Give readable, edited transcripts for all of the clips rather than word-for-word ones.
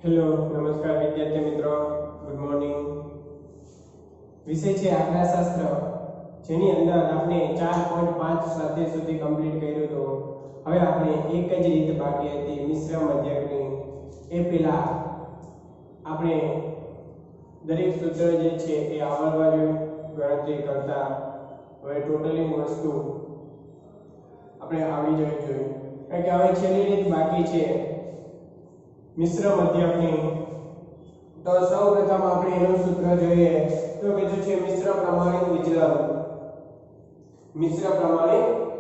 Hello નમસ્કાર વિદ્યાર્થી મિત્રો ગુડ મોર્નિંગ વિષય છે આંકડાશાસ્ત્ર જેની અંદર આપણે 4.5 સ્વાધ્યાય સુધી કમ્પ્લીટ કર્યું તો હવે આપણે એક જ રીત બાકી હતી મિશ્ર મધ્યકની એ પહેલા આપણે દરેક સૂત્ર જે છે એ આવડવા જોઈએ ગણતરી કરતા હવે ટોટલી વસ્તુ આપણે આવડી જવી જોઈએ કારણ કે હવે છેલ્લી રીત બાકી છે મિશ્ર મધ્યકની તો સૌપ્રથમ આપણે એનું સૂત્ર જોઈએ તો કીધું છે મિશ્ર પ્રમાણિત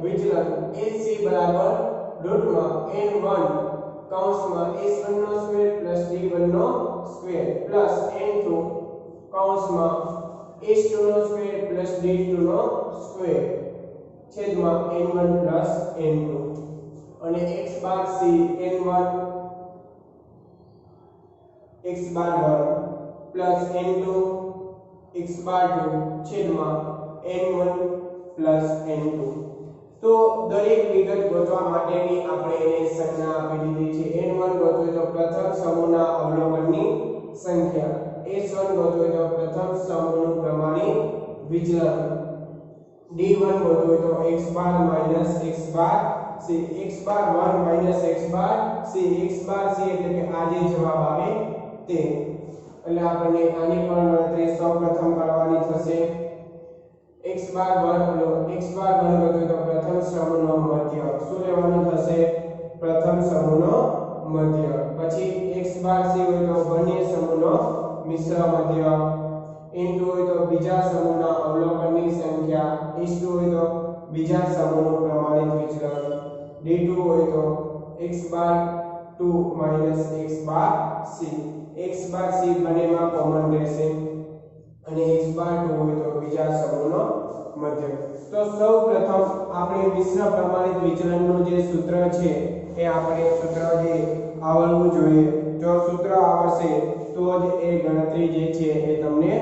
વિચલન AC બરાબર ડોટમાં n1 કૌંસમાં s1 નો સ્ક્વેર પ્લસ d1 નો સ્ક્વેર પ્લસ n2 કૌંસમાં s2 નો સ્ક્વેર પ્લસ d2 નો સ્ક્વેર છેદમાં n1 પ્લસ n2 અને x બાર c n1 x बार 1 प्लस n2 x बार 2 છેદમાં n1 પ્લસ n2 તો દરેક વિગત ગોતવા માટેની આપણે એને સંજ્ઞા આપી દીધી છે n1 ગોતવું તો પ્રથમ સમૂહના અવલોકનની સંખ્યા s1 ગોતવું તો પ્રથમ સમૂહનું પ્રમાણિત વિચલન d1 ગોતવું તો x બાર માઈનસ x બાર c x બાર 1 માઈનસ x બાર c x બાર c એટલે કે આ જે જવાબ આવે તે એટલે આપણે આની પણ ગણતરી સૌપ્રથમ કરવાની થશે x બાર 1 ગોતવું તો પ્રથમ સમૂહનો મધ્ય શું લેવાનું થશે પ્રથમ સમૂહનો મધ્ય પછી x બાર c હોય તો બંને સમૂહનો મિશ્ર મધ્ય n2 હોય તો બીજા સમૂહના અવલોકનની સંખ્યા s2 હોય તો બીજા સમૂહનું પ્રમાણિત વિચલન d2 હોય તો x બાર 2 x બાર c x બાર c બંનેમાં કોમન રહેશે અને x બાર 2 હોય તો બીજા સમૂહનો મધ્ય તો સૌપ્રથમ આપણે મિશ્ર પ્રમાણિત વિચલનનું જે સૂત્ર છે એ આપણે સૂત્ર જે આવડવું જોઈએ જો સૂત્ર આવડશે તો જ એ ગણતરી જે છે એ તમને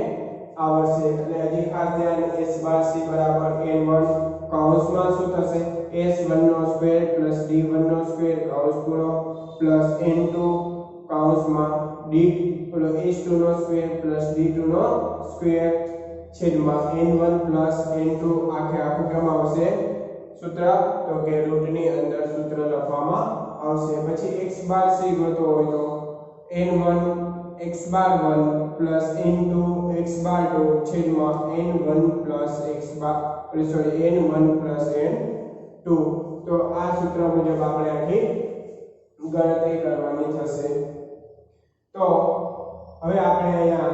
આવડશે એટલે હજી ખાસ ધ્યાન s બાર c બરાબર n1 કૌંસમાં શું થશે s1 નો સ્ક્વેર પ્લસ d1 નો સ્ક્વેર કૌંસ પૂરો પ્લસ n2 કૌંસમાં s2 નો સ્ક્વેર પ્લસ d2 નો સ્ક્વેર છેદમાં n1 પ્લસ n2 આખું ક્રમ આવશે સૂત્ર તો કે રૂટની અંદર સૂત્ર લખવામાં આવશે પછી x બાર c ગોતો હોય તો n1 x બાર 1 પ્લસ n2 x બાર 2 છેદમાં n1 પ્લસ x બાર n1 પ્લસ n2 તો આ સૂત્ર મુજબ આપણે આખી ગણતરી કરવાની થશે તો હવે આપણે અહીંયા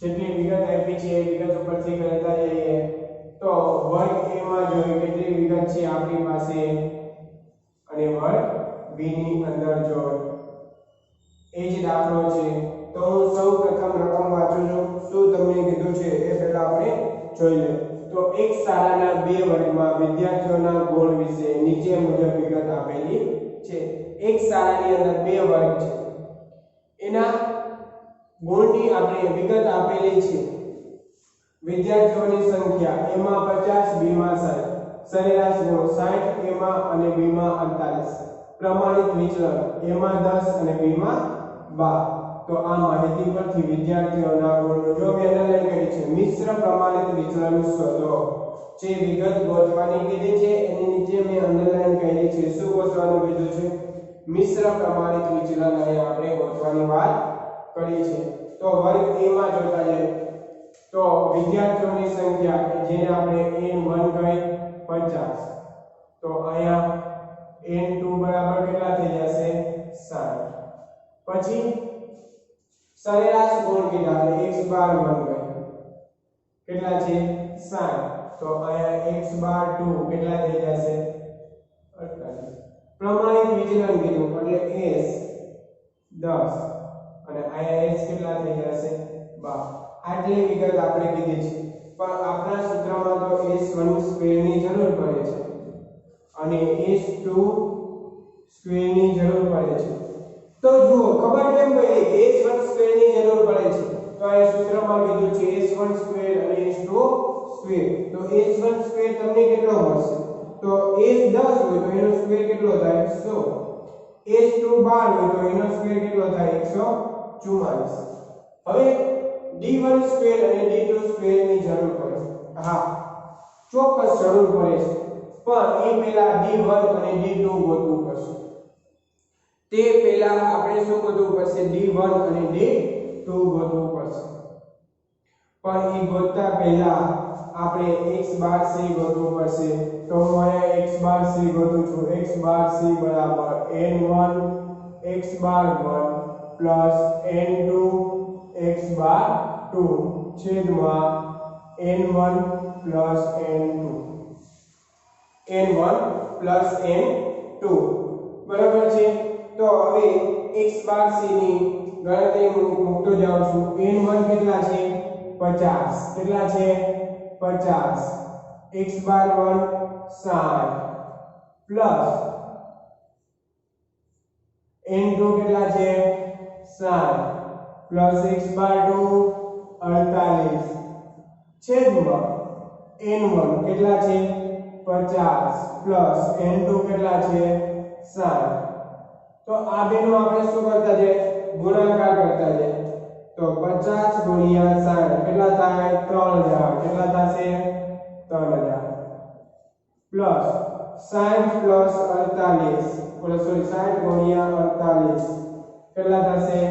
જેટલી વિગત આપી છે એ વિગત ઉપરથી કરતા જઈએ તો વર્ગ a માં જોઈએ કેટલી વિગત છે આપણી પાસે અને વર્ગ b ની અંદર જોઈએ એ જ દાખલો છે તો હું સૌપ્રથમ રકમ વાંચું છું શું તમને કીધું છે એ પહેલા આપણે જોઈ લે તો એક શાળાના બે વર્ગમાં વિદ્યાર્થીઓના ગુણ વિશે નીચે મુજબ વિગત આપેલી છે એક શાળાની અંદર બે વર્ગ છે એના ગુણની આપણે વિગત આપેલી છે વિદ્યાર્થીઓની સંખ્યા a માં 50 b માં 60 સરેરાશ ગુણ 60 a માં અને b માં 48 પ્રમાણિત વિચલન a માં 10 અને b માં 12 તો આ માહિતી પરથી વિદ્યાર્થીઓના ગુણનું જો મેં એનાલાઇઝ કરી છે મિશ્ર પ્રમાણિત વિચલન શોધો જે વિગત ગોતવાની કીધી છે એની નીચે મેં અંડરલાઇન કરી છે શું ગોતવાનું કીધું છે મિશ્ર પ્રમાણિત વિચલન અહીં આપણે ગોતવાની વાત કરી છે તો વર્ગ a માં જોતા જઈએ તો વિદ્યાર્થીઓની સંખ્યા જેને આપણે n1 કહી 50 તો અહીંયા n2 બરાબર કેટલા થઈ જશે 60 પછી સરેરાશ ગુણ કીધા એટલે x બાર 1 કહી કેટલા છે 60 તો અહીંયા x બાર 2 કેટલા થઈ જશે 48 પ્રમાણિત વિચલન કીધું એટલે s 10 અને અહીંયા s કેટલા થઈ જશે 12 આટલી વિગત આપણે કીધી છે પણ આપણા સૂત્રમાં તો s1 સ્ક્વેર ની જરૂર પડે છે અને s2 સ્ક્વેર ની જરૂર પડે છે તો જુઓ ખબર કેમ પડી s1 સ્ક્વેર ની જરૂર પડે છે તો આ સૂત્રમાં કીધું છે s1 સ્ક્વેર અને s2 સ્ક્વેર તો s1 સ્ક્વેર તમને કેટલો મળશે તો s 10 હોય તો એનો સ્ક્વેર કેટલો થાય 100 s2 12 હોય તો એનો સ્ક્વેર કેટલો 44 હવે d1 સ્ક્વેર અને d2 સ્ક્વેર ની જરૂર પડે હા ચોક્કસ જરૂર પડે છે પણ એ પહેલા d1 અને d2 ગોતવું પડશે તે પહેલા આપણે શું ગોતવું પડશે d1 અને d2 ગોતવું પડશે પણ એ ગોતતા પહેલા આપણે x બાર c ગોતવું પડશે તો હું અહીંયા x બાર c ગોતું છું x બાર c બરાબર n1 x બાર 1 પ્લસ n2 x બાર 2 છેદમાં n1 plus n2 n1 plus n2 બરાબર છે તો હવે x બાર c ની ગણતરી હું મૂકતો જાઉં છું n1 કેટલા છે 50 કેટલા છે 50 x બાર 1 60 પ્લસ n2 કેટલા છે 60 પ્લસ x બાર 2 48 છેદમાં n1 કેટલા છે 50 પ્લસ n2 કેટલા છે 60 તો આ બેનો આપણે શું કરતા છે ગુણાકાર કરતા છે તો 50 ગુણ્યા 60 કેટલા થાય 3000 કેટલા થશે 3000 પ્લસ 60 પ્લસ 48 ઓલા સોરી 60 ગુણ્યા 48 કેટલા થશે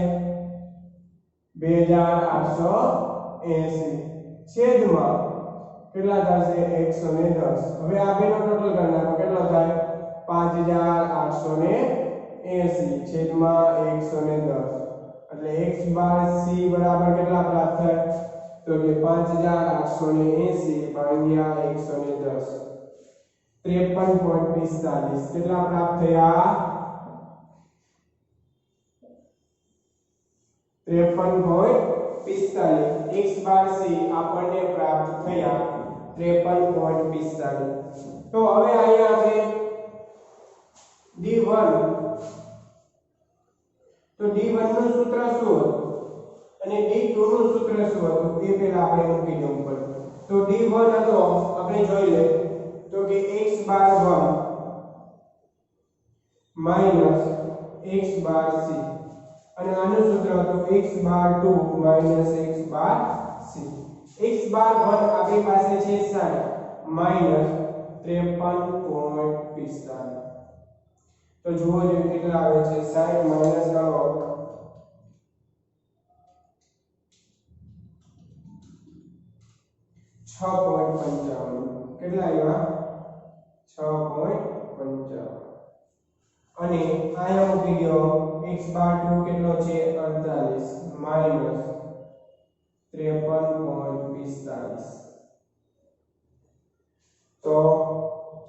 2880 છેદમાં કેટલા થશે 110 હવે આ બેનો ટોટલ કરી નાખો કેટલો થાય 5880 છેદમાં 110 એટલે x બાર c બરાબર કેટલા પ્રાપ્ત થાય તો કે 5880 ભાગ્યા 110 53.45 કેટલા પ્રાપ્ત થયા 53.45 x બાર c આપણને પ્રાપ્ત થયા 53.45 તો હવે અહીંયા આપણે d1 તો d1 નું સૂત્ર શું હતું અને d2 નું સૂત્ર શું હતું એ પહેલા આપણે મૂકી દેવું પડે તો d1 હતો આપણે જોઈ લે તો કે x બાર 1 માઈનસ x બાર c અને આનું સૂત્ર હતું x બાર 2 માઈનસ x બાર c x બાર 1 આપણી પાસે છે 60 માઈનસ 53.45 તો જુઓ જે કેટલા આવે છે 60 માઈનસ કરો 6.55 કેટલા આવ્યા 6.55 અને આયા મૂકી દો x બાર 2 કેટલો છે 48 માઈનસ 53.45 તો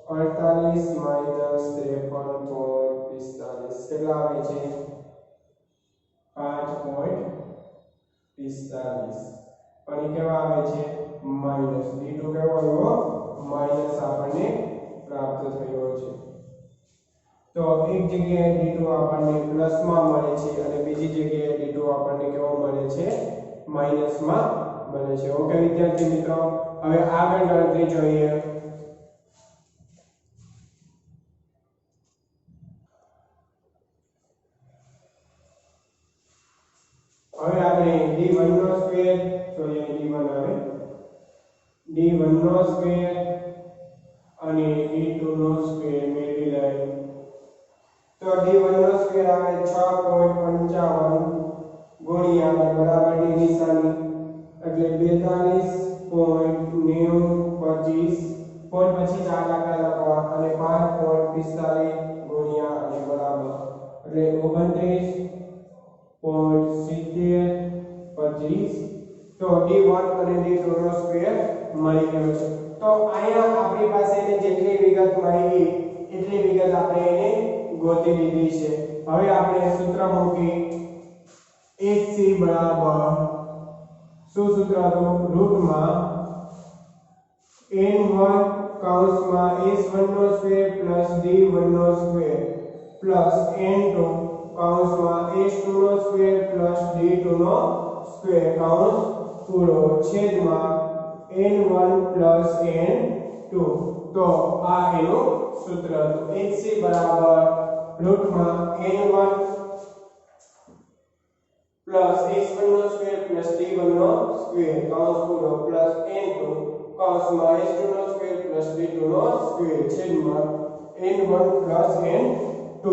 48 માઈનસ 53.45 કેટલા આવે છે 5.45 અને કેવા આવે છે માઈનસ d2 કેવો આવ્યો માઈનસ આપણને પ્રાપ્ત થયો છે તો એક જગ્યાએ d2 આપણને પ્લસ માં મળે છે અને બીજી જગ્યાએ d2 આપણને કેવો મળે છે માઈનસ માં મળે છે ઓકે વિદ્યાર્થી મિત્રો હવે આગળ ગણતરી જોઈએ હવે આપણે d1 નો સ્ક્વેર તો અહીંયા d1 આવે d1 નો સ્ક્વેર અને d2 નો સ્ક્વેર મેળવી લઈએ તો d1 નો સ્ક્વેર આવે 6.55 ગુણ્યા બરાબર ની નિશાની એટલે 42.9025 પોઈન્ટ પછી 4 આંકડા લખવા અને 5.45 ગુણ્યા અને બરાબર એટલે 29.7025 તો d1 અને d2 નો સ્ક્વેર મળી ગયો છે તો અહીંયા આપણી પાસે જેટલી વિગત મળી એટલી વિગત આપણે એને ગોતી લીધી છે હવે આપણે સૂત્ર મૂકી hc બરાબર શું સૂત્ર હતું રૂટમાં n1 કૌંસમાં s1 નો સ્ક્વેર પ્લસ d1 નો સ્ક્વેર પ્લસ n2 કૌંસમાં s2 નો સ્ક્વેર પ્લસ d2 નો સ્ક્વેર કૌંસ પૂરો છેદમાં n1 પ્લસ n2 તો આ એનું સૂત્ર હતું hc બરાબર રૂટમાં n1 प्लस x1 નો સ્ક્વેર પ્લસ d1 નો સ્ક્વેર કૌંસ પૂરો પ્લસ n2 કૌંસમાં s2 નો સ્ક્વેર પ્લસ d2 નો સ્ક્વેર છેદમાં n1 પ્લસ n2.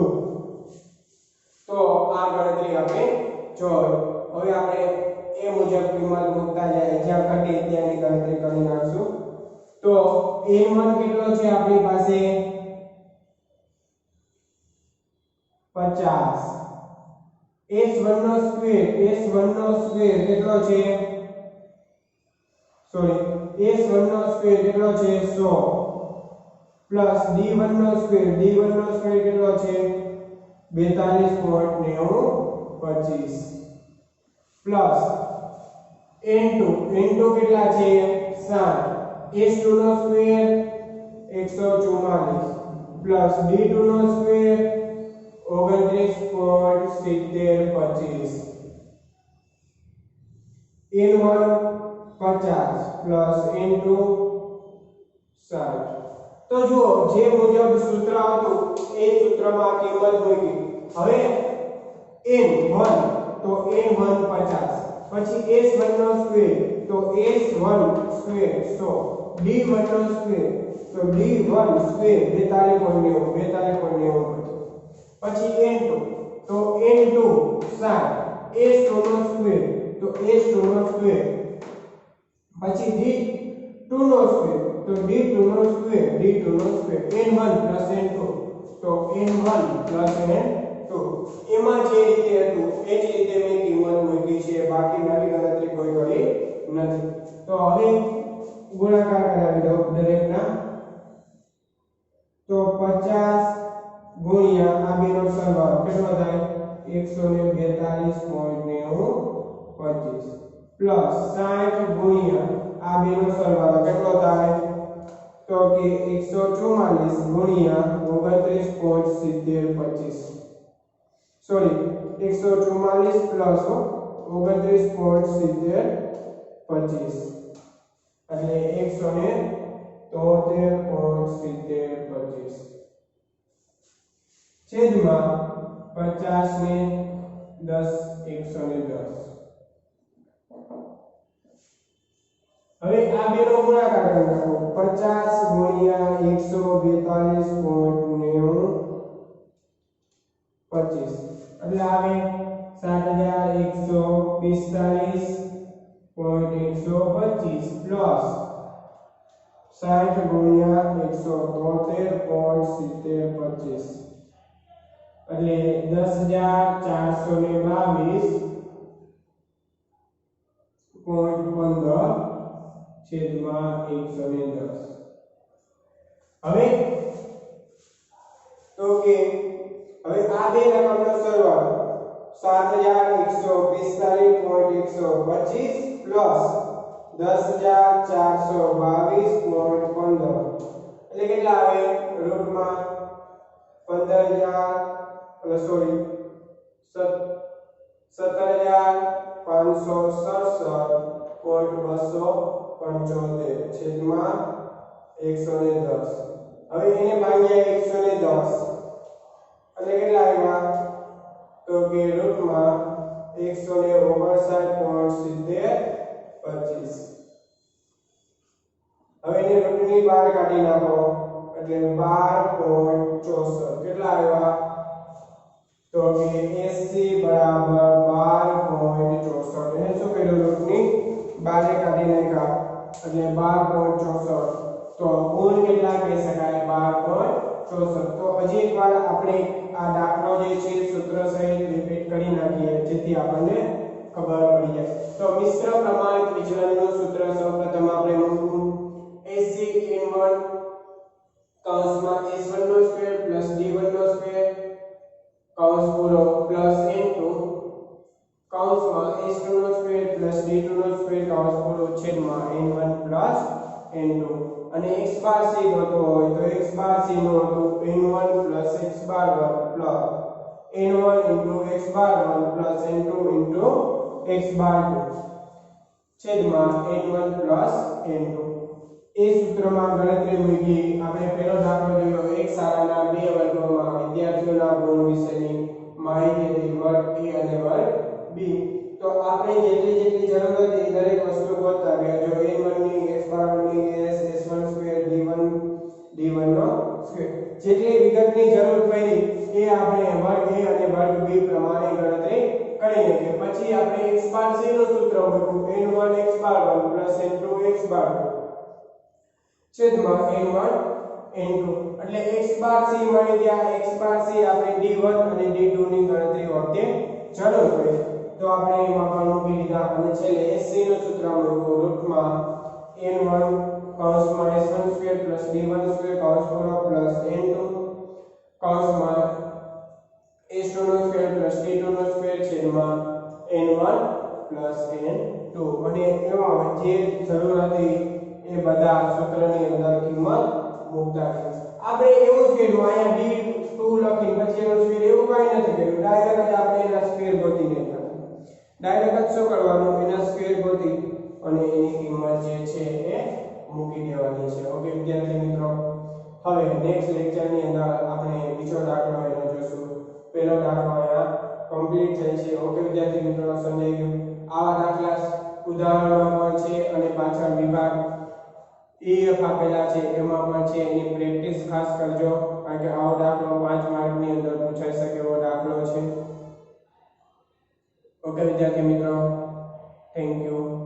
તો આ ગણતરી આપણે જોઈ. હવે આપણે એ મુજબ કિંમત મૂકતા જાય જ્યાં ઘટે ત્યાંની ગણતરી કરી નાખશું. તો n1 કેટલો છે આપણી પાસે 50. s1 નો સ્ક્વેર કેટલો છે s1 નો સ્ક્વેર કેટલો છે 100 પ્લસ d1 નો સ્ક્વેર કેટલો છે 42.25 પ્લસ n2 કેટલા છે 60 s2 નો સ્ક્વેર 144 પ્લસ d2 નો સ્ક્વેર 29.7025 n1 50 પ્લસ n2 60. તો જો જે મુજબ સૂત્ર હતું એ સૂત્રમાં કિંમત મૂકી. હવે n1 તો n1 50 પછી s1 નો સ્ક્વેર તો s1 સ્ક્વેર 100 d1 નો સ્ક્વેર તો d1 સ્ક્વેર 42.90 પછી n2 તો n2 60 s2 નો સ્ક્વેર તો s2 નો સ્ક્વેર પછી d2 નો સ્ક્વેર તો d2 નો સ્ક્વેર n1 પ્લસ n2 તો n1 પ્લસ n2. એમાં જે રીતે હતું એ જ રીતે મેં કિંમત મૂકી છે. બાકી નવી ગણતરી કોઈ કરી નથી. તો હવે ગુણાકાર કરાવી દો દરેકના. તો 50 ગુણ્યા આ બેનો સરવાળો કેટલો થાય 142.90 પ્લસ 60 ગુણ્યા આ બેનો સરવાળો કેટલો થાય તો કે 144 ગુણ્યા 29.7025 સોરી 144 પ્લસ 29.7025 એટલે 173.7025 છેદમાં 50 ને 10 110. હવે આ બેનો ગુણાકાર કરી નાખો 50 ગુણ્યા 142.90 એટલે આવે 7145.125 પ્લસ 60 ગુણ્યા 173.7025 એટલે 10422.15 છેદમાં 110. હવે તો કે હવે આ બે રકમનો સરવાળો 7145.125 પ્લસ 10422.15 એટલે કેટલા આવે રૂટમાં 17567.275 છેદમાં 110. હવે એને ભાગ્યા 110 એટલે કેટલા આવ્યા તો કે રૂટમાં 159.7025. હવે એને રૂટની બહાર કાઢી નાખો એટલે 12.64 કેટલા આવ્યા તો કે 80 બરાબર 12.64. એને શું કર્યું રૂટની બહાર કાઢી નાખ્યા એટલે 12.64. તો કુલ કેટલા કહી શકાય 12.64. તો હજી એકવાર આપણે આ દાખલો જે છે સૂત્ર સહિત રિપીટ કરી નાખીએ જેથી આપણને ખબર પડી જાય. તો મિશ્ર પ્રમાણિત વિચલનનું સૂત્ર સૌપ્રથમ આપણે મૂકવું SCN1 કૌંસમાં s1 નો સ્ક્વેર પ્લસ d1 નો સ્ક્વેર કૌંસ પૂરો પ્લસ n2 કૌંસમાં s2 નો સ્ક્વેર પ્લસ d2 નો સ્ક્વેર કૌંસ પૂરો છેદમાં n1 પ્લસ n2. અને x બાર c ગોતવો હોય તો x બાર c નો હતું n1 પ્લસ x બાર વર્ગ પ્લસ n1 into x બાર વર્ગ પ્લસ n2 into x બાર 2 છેદમાં n1 પ્લસ n2. એ સૂત્રમાં ગણતરી મૂકી. આપણે પહેલો દાખલો જોયો એક શાળાના બે વર્ગોમાં વિદ્યાર્થીઓના ગુણ વિશેની માહિતી વર્ગ a અને વર્ગ b. તો આપણે જેટલી જરૂર હતી દરેક વસ્તુ ગોતતા ગયા. જો a1 ની x બરાબર ની s s1 સ્ક્વેર d1 નો સ્ક્વેર જેટલી વિગતની જરૂર પડી એ આપણે વર્ગ a અને વર્ગ b પ્રમાણે ગણતરી કરી નાખીએ. પછી આપણે x બાર c નું સૂત્ર મૂક્યું n1 x બાર 1 n2 x બાર 2 છેદમાં n1 n2 એટલે x બાર c મળી ગયા. x બાર c આપણે d1 અને d2 ની ગણતરી વખતે જરૂર પડી તો આપણે એમાં પણ મૂકી દીધા. અને છેલ્લે sc નું સૂત્ર મૂક્યું રૂટમાં n1 કૌંસમાં s1 સ્ક્વેર d1 સ્ક્વેર કૌંસ પૂરો n2 કૌંસમાં s2 નો સ્ક્વેર d2 નો સ્ક્વેર છેદમાં n1 n2. અને એમાં જે જરૂર હતી એ બધા સૂત્રની અંદર કિંમત મૂકતા ગયા. આપણે એવું જ કર્યું. અહીંયા d2 લખીને પછી એનો સ્ક્વેર એવું કાંઈ નથી કર્યું. ડાયરેક્ટ જ આપણે એના સ્ક્વેર ગોતી નાખ્યા. ડાયરેક્ટ જ શું કરવાનું એના સ્ક્વેર ગોતી અને એની કિંમત જે છે એ મૂકી દેવાની છે. ઓકે વિદ્યાર્થી મિત્રો, હવે નેક્સ્ટ લેક્ચરની અંદર આપણે બીજો દાખલો એનો જોશું. પહેલો દાખલો અહીંયા કમ્પ્લીટ થાય છે. ઓકે વિદ્યાર્થી મિત્રો, સમજાઈ ગયું? આવા દાખલા ઉદાહરણમાં પણ છે અને પાછળ વિભાગ EF આપેલા છે એમાં પણ છે. એની પ્રેક્ટિસ ખાસ કરજો કારણ કે આવો દાખલો 5 માર્કની અંદર પૂછાઈ શકે એવો દાખલો છે. ઓકે વિદ્યાર્થી મિત્રો, થેન્ક યુ.